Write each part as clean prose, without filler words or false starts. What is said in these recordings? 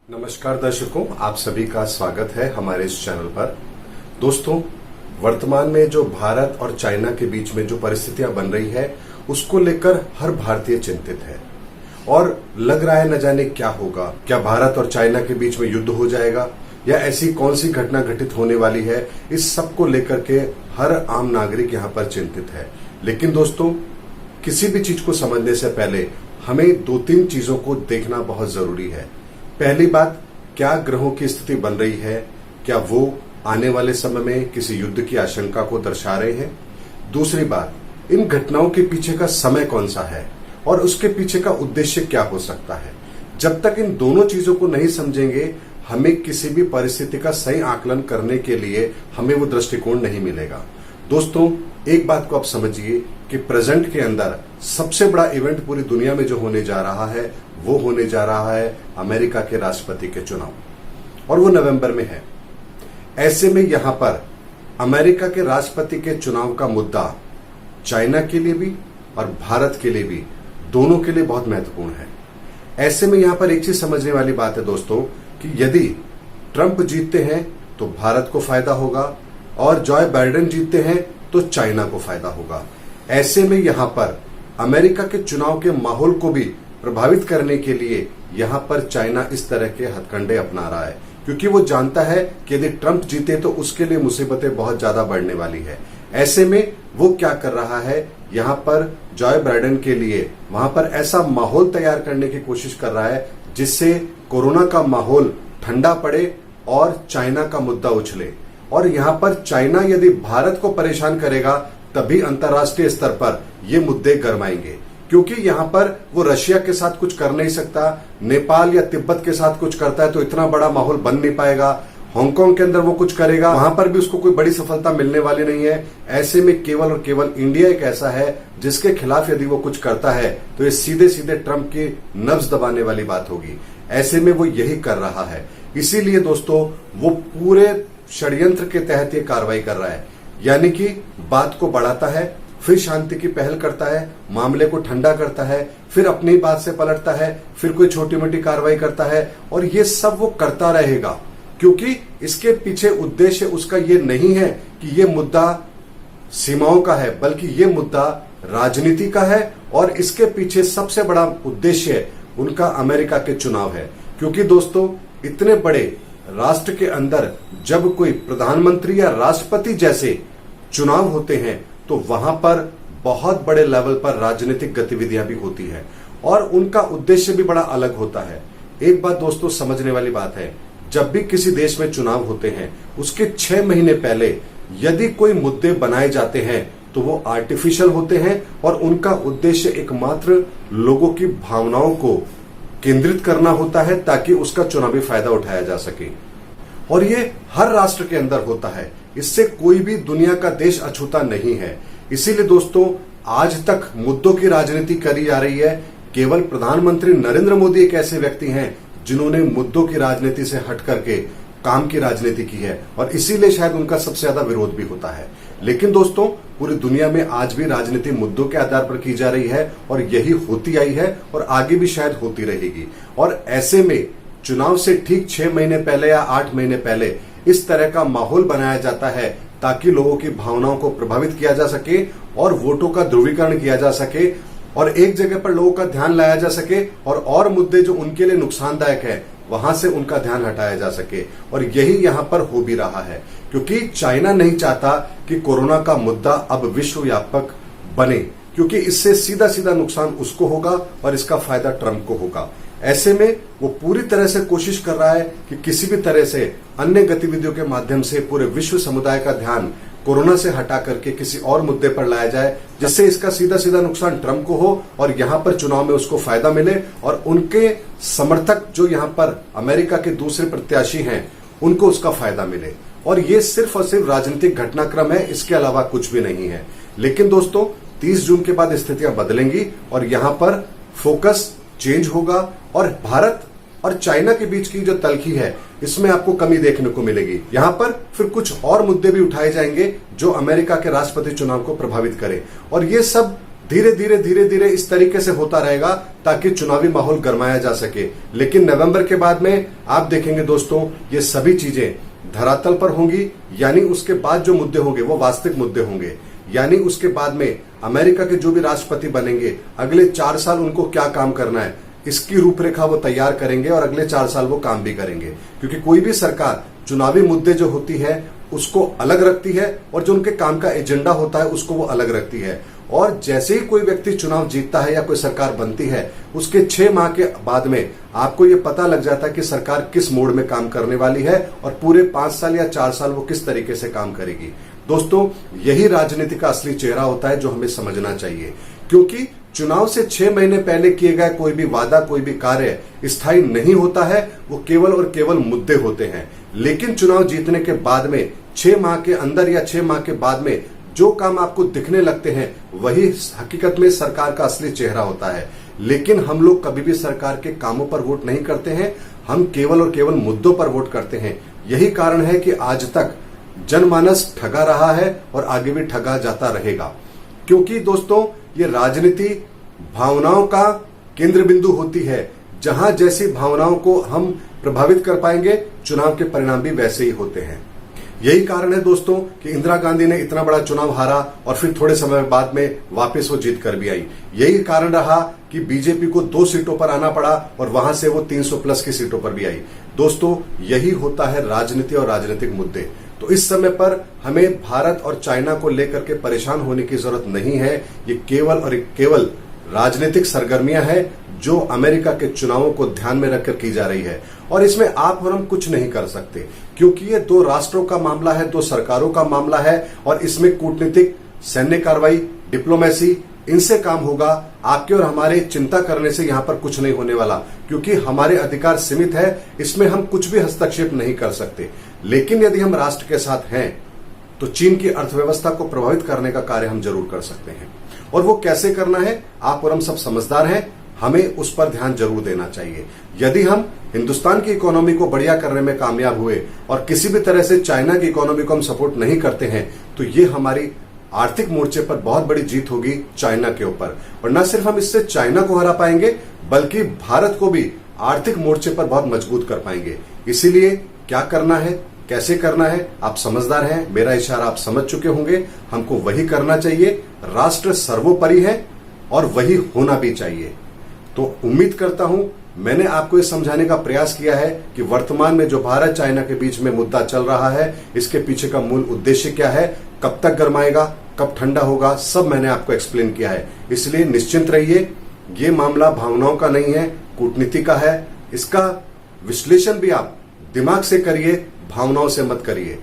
नमस्कार दर्शकों, आप सभी का स्वागत है हमारे इस चैनल पर। दोस्तों, वर्तमान में जो भारत और चाइना के बीच में जो परिस्थितियां बन रही है उसको लेकर हर भारतीय चिंतित है और लग रहा है न जाने क्या होगा। क्या भारत और चाइना के बीच में युद्ध हो जाएगा या ऐसी कौन सी घटना घटित होने वाली है, इस सब को लेकर के हर आम नागरिक यहाँ पर चिंतित है। लेकिन दोस्तों, किसी भी चीज को समझने से पहले हमें दो तीन चीजों को देखना बहुत जरूरी है। पहली बात, क्या ग्रहों की स्थिति बन रही है, क्या वो आने वाले समय में किसी युद्ध की आशंका को दर्शा रहे हैं। दूसरी बात, इन घटनाओं के पीछे का समय कौन सा है और उसके पीछे का उद्देश्य क्या हो सकता है। जब तक इन दोनों चीजों को नहीं समझेंगे, हमें किसी भी परिस्थिति का सही आकलन करने के लिए हमें वो दृष्टिकोण नहीं मिलेगा। दोस्तों, एक बात को आप समझिए कि प्रेजेंट के अंदर सबसे बड़ा इवेंट पूरी दुनिया में जो होने जा रहा है वो होने जा रहा है अमेरिका के राष्ट्रपति के चुनाव, और वो नवंबर में है। ऐसे में यहां पर अमेरिका के राष्ट्रपति के चुनाव का मुद्दा चाइना के लिए भी और भारत के लिए भी, दोनों के लिए बहुत महत्वपूर्ण है। ऐसे में यहां पर एक चीज समझने वाली बात है दोस्तों कि यदि ट्रंप जीतते हैं तो भारत को फायदा होगा और जॉय बाइडेन जीतते हैं तो चाइना को फायदा होगा। ऐसे में यहां पर अमेरिका के चुनाव के माहौल को भी प्रभावित करने के लिए यहां पर चाइना इस तरह के हथकंडे अपना रहा है, क्योंकि वो जानता है कि यदि ट्रंप जीते तो उसके लिए मुसीबतें बहुत ज्यादा बढ़ने वाली है। ऐसे में वो क्या कर रहा है, यहां पर जॉय बाइडेन के लिए वहां पर ऐसा माहौल तैयार करने की कोशिश कर रहा है जिससे कोरोना का माहौल ठंडा पड़े और चाइना का मुद्दा उछले। और यहां पर चाइना यदि भारत को परेशान करेगा तभी अंतर्राष्ट्रीय स्तर पर ये मुद्दे गरमाएंगे, क्योंकि यहां पर वो रशिया के साथ कुछ कर नहीं सकता, नेपाल या तिब्बत के साथ कुछ करता है तो इतना बड़ा माहौल बन नहीं पाएगा। हांगकांग के अंदर वो कुछ करेगा, वहां पर भी उसको कोई बड़ी सफलता मिलने वाली नहीं है। ऐसे में केवल और केवल इंडिया एक ऐसा है जिसके खिलाफ यदि वो कुछ करता है तो ये सीधे सीधे ट्रंप की नब्ज दबाने वाली बात होगी। ऐसे में वो यही कर रहा है। इसीलिए दोस्तों, वो पूरे षड्यंत्र के तहत ये कार्रवाई कर रहा है, यानी कि बात को बढ़ाता है, फिर शांति की पहल करता है, मामले को ठंडा करता है, फिर अपनी बात से पलटता है, फिर कोई छोटी मोटी कार्रवाई करता है, और ये सब वो करता रहेगा, क्योंकि इसके पीछे उद्देश्य उसका ये नहीं है कि ये मुद्दा सीमाओं का है, बल्कि ये मुद्दा राजनीति का है। और इसके पीछे सबसे बड़ा उद्देश्य उनका अमेरिका के चुनाव है, क्योंकि दोस्तों, इतने बड़े राष्ट्र के अंदर जब कोई प्रधानमंत्री या राष्ट्रपति जैसे चुनाव होते हैं तो वहां पर बहुत बड़े लेवल पर राजनीतिक गतिविधियां भी होती है और उनका उद्देश्य भी बड़ा अलग होता है। एक बात दोस्तों समझने वाली बात है, जब भी किसी देश में चुनाव होते हैं उसके 6 महीने पहले यदि कोई मुद्दे बनाए जाते हैं तो वो आर्टिफिशियल होते हैं और उनका उद्देश्य एकमात्र लोगों की भावनाओं को केंद्रित करना होता है ताकि उसका चुनावी फायदा उठाया जा सके। और ये हर राष्ट्र के अंदर होता है, इससे कोई भी दुनिया का देश अछूता नहीं है। इसीलिए दोस्तों, आज तक मुद्दों की राजनीति करी जा रही है। केवल प्रधानमंत्री नरेंद्र मोदी एक ऐसे व्यक्ति हैं जिन्होंने मुद्दों की राजनीति से हट करके काम की राजनीति की है और इसीलिए शायद उनका सबसे ज्यादा विरोध भी होता है। लेकिन दोस्तों, पूरी दुनिया में आज भी राजनीति मुद्दों के आधार पर की जा रही है और यही होती आई है और आगे भी शायद होती रहेगी। और ऐसे में चुनाव से ठीक 6 महीने पहले या 8 महीने पहले इस तरह का माहौल बनाया जाता है ताकि लोगों की भावनाओं को प्रभावित किया जा सके और वोटों का ध्रुवीकरण किया जा सके और एक जगह पर लोगों का ध्यान लाया जा सके और मुद्दे जो उनके लिए नुकसानदायक है वहां से उनका ध्यान हटाया जा सके। और यही यहां पर हो भी रहा है, क्योंकि चाइना नहीं चाहता कि कोरोना का मुद्दा अब विश्वव्यापक बने, क्योंकि इससे सीधा सीधा नुकसान उसको होगा और इसका फायदा ट्रंप को होगा। ऐसे में वो पूरी तरह से कोशिश कर रहा है कि किसी भी तरह से अन्य गतिविधियों के माध्यम से पूरे विश्व समुदाय का ध्यान कोरोना से हटा करके किसी और मुद्दे पर लाया जाए, जिससे इसका सीधा सीधा नुकसान ट्रंप को हो और यहां पर चुनाव में उसको फायदा मिले और उनके समर्थक जो यहां पर अमेरिका के दूसरे प्रत्याशी हैं उनको उसका फायदा मिले। और ये सिर्फ और सिर्फ राजनीतिक घटनाक्रम है, इसके अलावा कुछ भी नहीं है। लेकिन दोस्तों, 30 जून के बाद स्थितियां बदलेंगी और यहां पर फोकस चेंज होगा और भारत और चाइना के बीच की जो तलखी है इसमें आपको कमी देखने को मिलेगी। यहां पर फिर कुछ और मुद्दे भी उठाए जाएंगे जो अमेरिका के राष्ट्रपति चुनाव को प्रभावित करें और ये सब धीरे धीरे इस तरीके से होता रहेगा ताकि चुनावी माहौल गरमाया जा सके। लेकिन नवंबर के बाद में आप देखेंगे दोस्तों, ये सभी चीजें धरातल पर होंगी, यानी उसके बाद जो मुद्दे होंगे वो वास्तविक मुद्दे होंगे। यानी उसके बाद में अमेरिका के जो भी राष्ट्रपति बनेंगे, अगले 4 साल उनको क्या काम करना है इसकी रूपरेखा वो तैयार करेंगे और अगले 4 साल वो काम भी करेंगे। क्योंकि कोई भी सरकार चुनावी मुद्दे जो होती है उसको अलग रखती है और जो उनके काम का एजेंडा होता है उसको वो अलग रखती है। और जैसे ही कोई व्यक्ति चुनाव जीतता है या कोई सरकार बनती है, उसके 6 माह के बाद में आपको ये पता लग जाता है कि सरकार किस मोड में काम करने वाली है और पूरे 5 साल या 4 साल वो किस तरीके से काम करेगी। दोस्तों, यही राजनीति का असली चेहरा होता है जो हमें समझना चाहिए। क्योंकि चुनाव से 6 महीने पहले किए गए कोई भी वादा, कोई भी कार्य स्थायी नहीं होता है, वो केवल और केवल मुद्दे होते हैं। लेकिन चुनाव जीतने के बाद में 6 माह के अंदर या 6 माह के बाद में जो काम आपको दिखने लगते हैं वही हकीकत में सरकार का असली चेहरा होता है। लेकिन हम लोग कभी भी सरकार के कामों पर वोट नहीं करते हैं, हम केवल और केवल मुद्दों पर वोट करते हैं। यही कारण है कि आज तक जनमानस ठगा रहा है और आगे भी ठगा जाता रहेगा। क्योंकि दोस्तों, ये राजनीति भावनाओं का केंद्र बिंदु होती है। जहां जैसी भावनाओं को हम प्रभावित कर पाएंगे, चुनाव के परिणाम भी वैसे ही होते हैं। यही कारण है दोस्तों कि इंदिरा गांधी ने इतना बड़ा चुनाव हारा और फिर थोड़े समय बाद में वापस वो जीत कर भी आई। यही कारण रहा कि बीजेपी को 2 सीटों पर आना पड़ा और वहां से वो 300 प्लस की सीटों पर भी आई। दोस्तों, यही होता है राजनीति और राजनीतिक मुद्दे। तो इस समय पर हमें भारत और चाइना को लेकर के परेशान होने की जरूरत नहीं है। ये केवल और केवल राजनीतिक सरगर्मियां हैं जो अमेरिका के चुनावों को ध्यान में रखकर की जा रही है। और इसमें आप और हम कुछ नहीं कर सकते, क्योंकि ये 2 राष्ट्रों का मामला है, 2 सरकारों का मामला है। और इसमें कूटनीतिक, सैन्य कार्रवाई, डिप्लोमेसी, इनसे काम होगा। आपके और हमारे चिंता करने से यहां पर कुछ नहीं होने वाला, क्योंकि हमारे अधिकार सीमित है। इसमें हम कुछ भी हस्तक्षेप नहीं कर सकते। लेकिन यदि हम राष्ट्र के साथ हैं तो चीन की अर्थव्यवस्था को प्रभावित करने का कार्य हम जरूर कर सकते हैं। और वो कैसे करना है, आप और हम सब समझदार हैं, हमें उस पर ध्यान जरूर देना चाहिए। यदि हम हिंदुस्तान की इकोनॉमी को बढ़िया करने में कामयाब हुए और किसी भी तरह से चाइना की इकोनॉमी को हम सपोर्ट नहीं करते हैं, तो ये हमारी आर्थिक मोर्चे पर बहुत बड़ी जीत होगी चाइना के ऊपर। और न सिर्फ हम इससे चाइना को हरा पाएंगे, बल्कि भारत को भी आर्थिक मोर्चे पर बहुत मजबूत कर पाएंगे। इसीलिए क्या करना है, कैसे करना है, आप समझदार हैं, मेरा इशारा आप समझ चुके होंगे। हमको वही करना चाहिए। राष्ट्र सर्वोपरि है और वही होना भी चाहिए। तो उम्मीद करता हूं मैंने आपको ये समझाने का प्रयास किया है कि वर्तमान में जो भारत चाइना के बीच में मुद्दा चल रहा है, इसके पीछे का मूल उद्देश्य क्या है, कब तक गरमाएगा, कब ठंडा होगा, सब मैंने आपको एक्सप्लेन किया है। इसलिए निश्चिंत रहिए, ये मामला भावनाओं का नहीं है, कूटनीति का है। इसका विश्लेषण भी आप दिमाग से करिए, भावनाओं से मत करिए।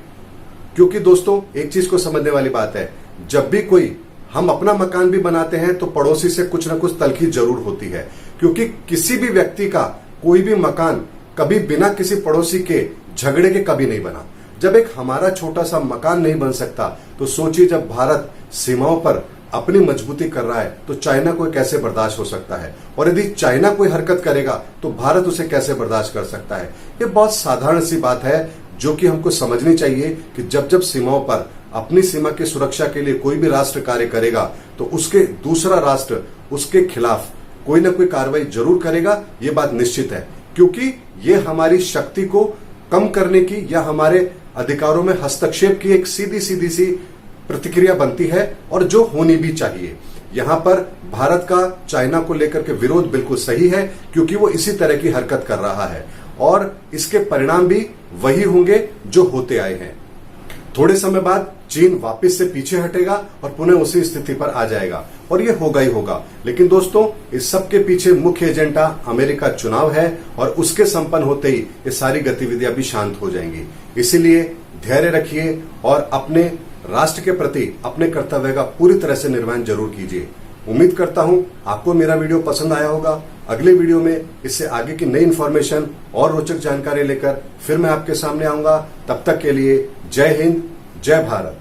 क्योंकि दोस्तों, एक चीज को समझने वाली बात है, जब भी कोई हम अपना मकान भी बनाते हैं तो पड़ोसी से कुछ ना कुछ तलखी जरूर होती है। क्योंकि किसी भी व्यक्ति का कोई भी मकान कभी बिना किसी पड़ोसी के झगड़े के कभी नहीं बना। जब एक हमारा छोटा सा मकान नहीं बन सकता, तो सोचिए जब भारत सीमाओं पर अपनी मजबूती कर रहा है तो चाइना को कैसे बर्दाश्त हो सकता है। और यदि चाइना कोई हरकत करेगा तो भारत उसे कैसे बर्दाश्त कर सकता है। ये बहुत साधारण सी बात है जो कि हमको समझनी चाहिए कि जब जब सीमाओं पर अपनी सीमा की सुरक्षा के लिए कोई भी राष्ट्र कार्य करेगा तो उसके दूसरा राष्ट्र उसके खिलाफ कोई ना कोई कार्रवाई जरूर करेगा। ये बात निश्चित है, क्योंकि ये हमारी शक्ति को कम करने की या हमारे अधिकारों में हस्तक्षेप की एक सीधी सी प्रतिक्रिया बनती है, और जो होनी भी चाहिए। यहां पर भारत का चाइना को लेकर के विरोध बिल्कुल सही है, क्योंकि वो इसी तरह की हरकत कर रहा है और इसके परिणाम भी वही होंगे जो होते आए हैं। थोड़े समय बाद चीन वापस से पीछे हटेगा और पुनः उसी स्थिति पर आ जाएगा, और ये होगा ही होगा। लेकिन दोस्तों, इस सब के पीछे मुख्य एजेंडा अमेरिका चुनाव है, और उसके संपन्न होते ही ये सारी गतिविधियां भी शांत हो जाएंगी। इसीलिए धैर्य रखिए और अपने राष्ट्र के प्रति अपने कर्तव्य का पूरी तरह से निर्वहन जरूर कीजिए। उम्मीद करता हूं आपको मेरा वीडियो पसंद आया होगा। अगले वीडियो में इससे आगे की नई इन्फॉर्मेशन और रोचक जानकारी लेकर फिर मैं आपके सामने आऊंगा। तब तक के लिए जय हिंद, जय भारत।